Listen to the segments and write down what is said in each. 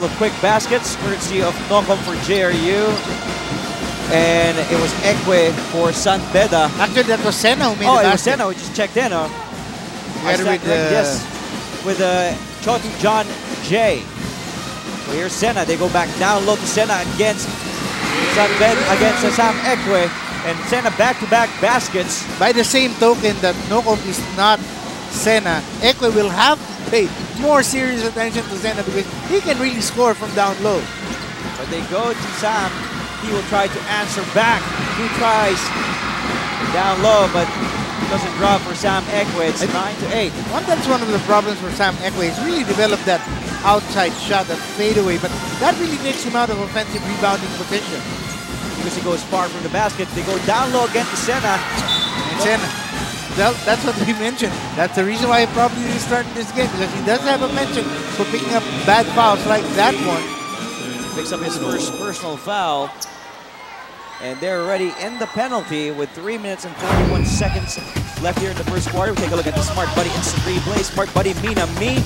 of quick baskets, courtesy of Nocom for JRU. And it was Ekwe for San Beda. Actually, that was Sena who made Oh, the it was basket. Sena, we just checked in. I Together stand with corrected, yes. With Chotu John J. So here's Sena. They go back down low to Sena against San Beda, against Sam Ekwe. And Sena back-to-back baskets. By the same token that Nocom is not Sena, Ekwe will have to pay more serious attention to Sena because he can really score from down low. But they go to Sam. He will try to answer back. 2 tries down low, but doesn't draw for Sam Ekwe. It's 9-8. That's one of the problems for Sam Ekwe. He's really developed that outside shot, that fadeaway, but that really takes him out of offensive rebounding position. Because he goes far from the basket. They go down low again to Sena. And Sena, that's what we mentioned. That's the reason why he probably restarted this game, because he does have a mention for picking up bad fouls like that one. Picks up his first personal foul. And they're already in the penalty with 3 minutes and 41 seconds left here in the first quarter. We take a look at the Smart Buddy instant replay. Smart Buddy Mina Me.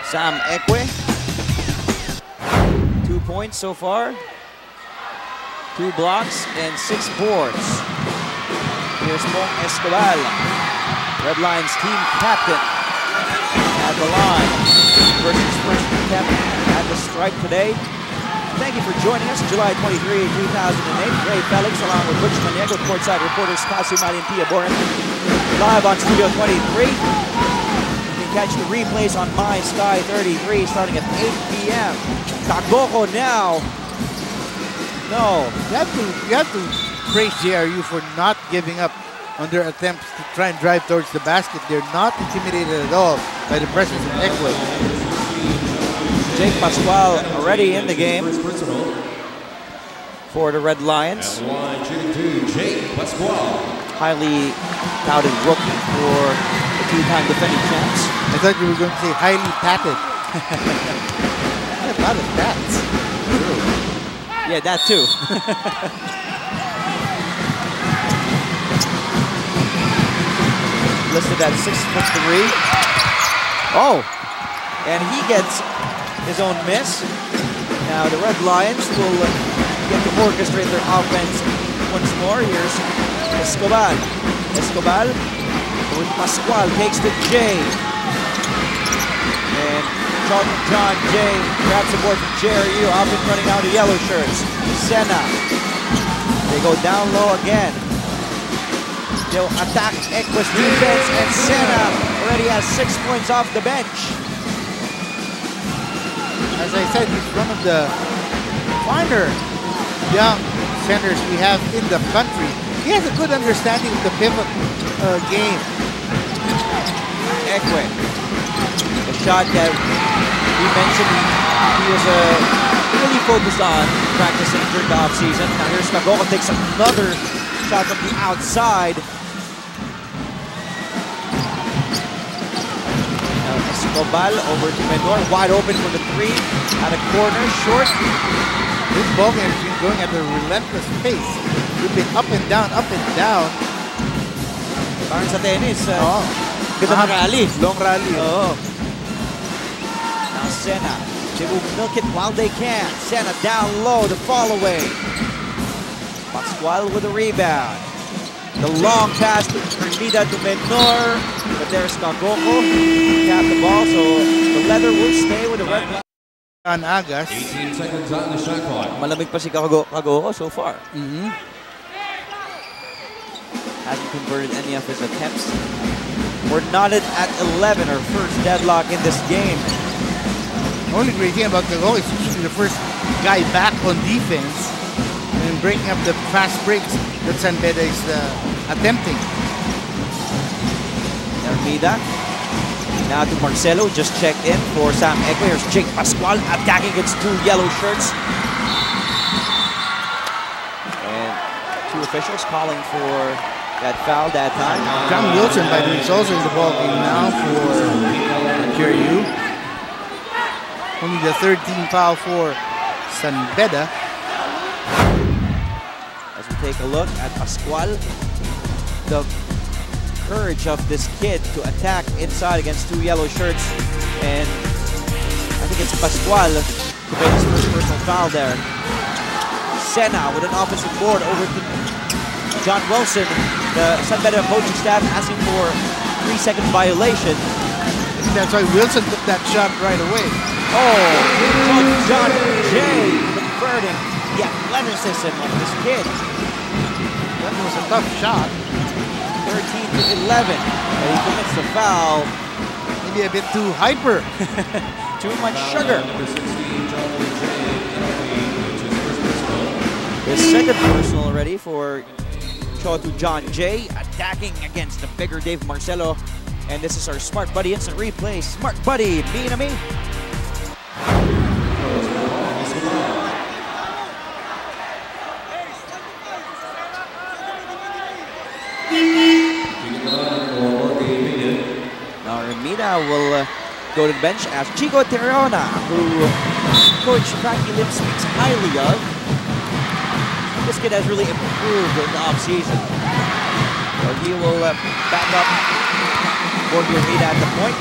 Sam Ekwe. 2 points so far. 2 blocks and 6 boards. Here's Mong Escobar, Red Lions team captain at the line. Versus first attempt at the stripe today. Thank you for joining us. July 23, 2008. Ray Felix along with Butch Maniego, courtside reporters Casio Malintia Boren. Live on Studio 23. You can catch the replays on My Sky 33 starting at 8 p.m. Kagoko now. No. You have to praise JRU for not giving up on their attempts to try and drive towards the basket. They're not intimidated at all by the presence of Ekwe. Jake Pascual already in the game for the Red Lions. Highly touted rookie for the 2-time defending champs. I thought you were going to say highly tatted. A lot of tats. Yeah, that too. Listed at 6'3". Oh, and he gets his own miss. Now the Red Lions will get to orchestrate their offense once more. Here's Escobar. Escobar with Pascual takes to Jay. And John Jay grabs the board from JRU. Up and running out of yellow shirts. Sena. They go down low again. They'll attack Ekwe's defense, and Sena already has 6 points off the bench. As I said, he's one of the finer young centers we have in the country. He has a good understanding of the pivot game. Ekwe, a shot that we mentioned he was really focused on practicing during the offseason. Now here's Kagoko, takes another shot from the outside. Escobar over to Menor, wide open for the 3 at a corner, short. This ball game has been going at a relentless pace. We've been up and down, up and down. Parang sa tennis. Good rally. Long rally. Oh. Now Sena, they will milk it while they can. Sena down low, the fall away. Pascual with a rebound. The long pass to Hermida to Menor, but there's Kagoko. Tap the ball, so the leather will stay with the Red Lions. Agas. 18 seconds on the shot clock. Malamig pa si Kagoko so far. Hasn't converted any of his attempts. We're knotted at 11, our first deadlock in this game. The only great thing about Kagoko is usually the first guy back on defense and breaking up the fast breaks that San Beda is attempting. Hermida. Now to Marcelo, just checked in for Sam Ekwe. Here's Jake Pascual attacking its 2 yellow shirts. And 2 officials calling for that foul that time. John Wilson, by the way, is also in the ball game now for JRU. Only the 3rd team foul for San Beda. As we take a look at Pascual, the courage of this kid to attack inside against 2 yellow shirts and I think it's Pascual committed his first personal foul there. Sena with an offensive board over to John Wilson. The San Beda coaching staff asking for 3-second violation. That's why Wilson took that shot right away. Oh, John Jay converting the athleticism of this kid. That was a tough shot. 13-11. And he commits the foul. Maybe a bit too hyper. Too much sugar. His second personal already for Chotu John Jay, attacking against the bigger Dave Marcelo. And this is our Smart Buddy instant replay. Smart Buddy, me and me. Now Ermida will go to the bench as Chico Tirona, who Coach Frankie Lim speaks highly of. This kid has really improved in the offseason. So he will back up Jorge Ermida at the point.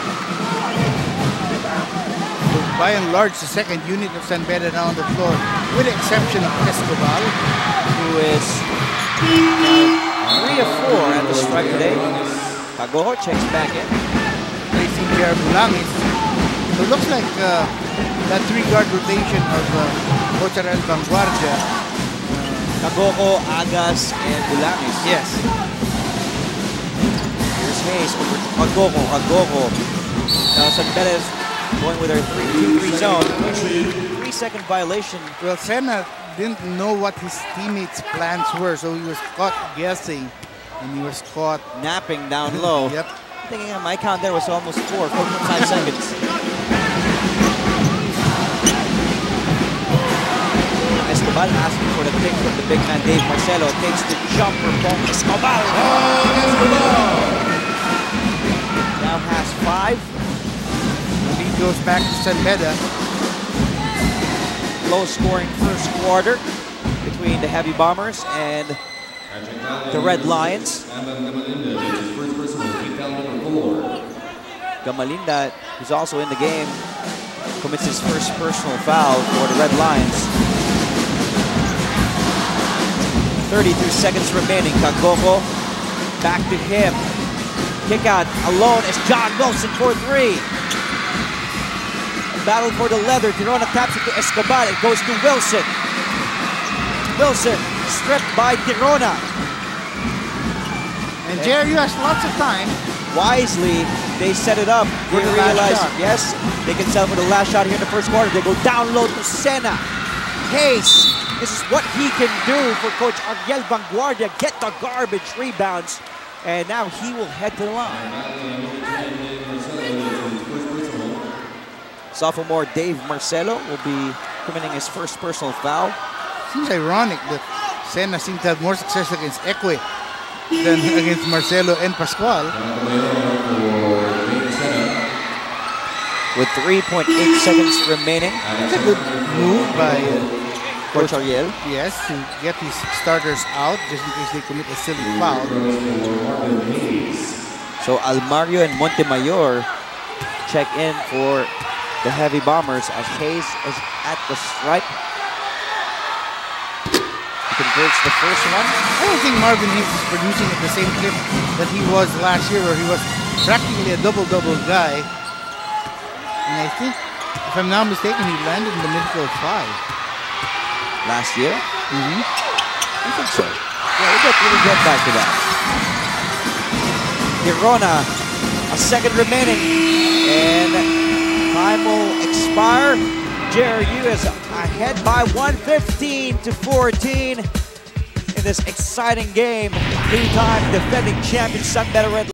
So by and large, the second unit of San Beda now on the floor, with the exception of Escobar, who is 3 of 4 at the strike today. Pago checks back in. facing J.R. Bulangis. So it looks like that three-guard rotation of Coach Ariel Vanguardia. Kagoko, Agas, and Bulangis. Yes. Here's Hayes over to Kagoko. Now San Beda going with their 3-2-3 zone. 3-second violation. Well, Sena didn't know what his teammates' plans were, so he was caught guessing, and he was caught Napping down low. Yep. I think my count there was almost 4.5 seconds. Escobar asking for the pick from the big man Dave Marcelo. Takes the jumper from Escobar. Now has 5. The lead goes back to San Beda. Low scoring first quarter between the Heavy Bombers and the Red Lions. Gamalinda, who's also in the game, commits his first personal foul for the Red Lions. 32 seconds remaining. Kagoko back to him. Kick out alone is John Wilson for 3. Battle for the leather. Tirona taps it to Escobar. It goes to Wilson. Wilson stripped by Tirona. And JRU has lots of time. Wisely, they set it up. They realize, yes, they can sell for the last shot here in the first quarter. They go down low to Sena. Hayes, this is what he can do for Coach Ariel Vanguardia. Get the garbage rebounds. And now he will head to the line. Sophomore Dave Marcelo will be committing his first personal foul. Seems ironic that Sena seems to have more success against Ekwe than against Marcelo and Pascual. With 3.8 seconds remaining. It's a good move by Coach Ariel. Yes, to get his starters out just in case they commit a silly foul. So Almario and Montemayor check in for the Heavy Bombers as Hayes is at the stripe. He converts the first one. I don't think Marvin Hayes is producing at the same clip that he was last year, where he was practically a double-double guy. And I think, if I'm not mistaken, he landed in the middle of 5. Last year? Mm-hmm. I think so. Yeah, we'll get back to that. Tirona, a second remaining. And time will expire. JRU is ahead by 115-14 in this exciting game. 3-time defending champion San Beda Red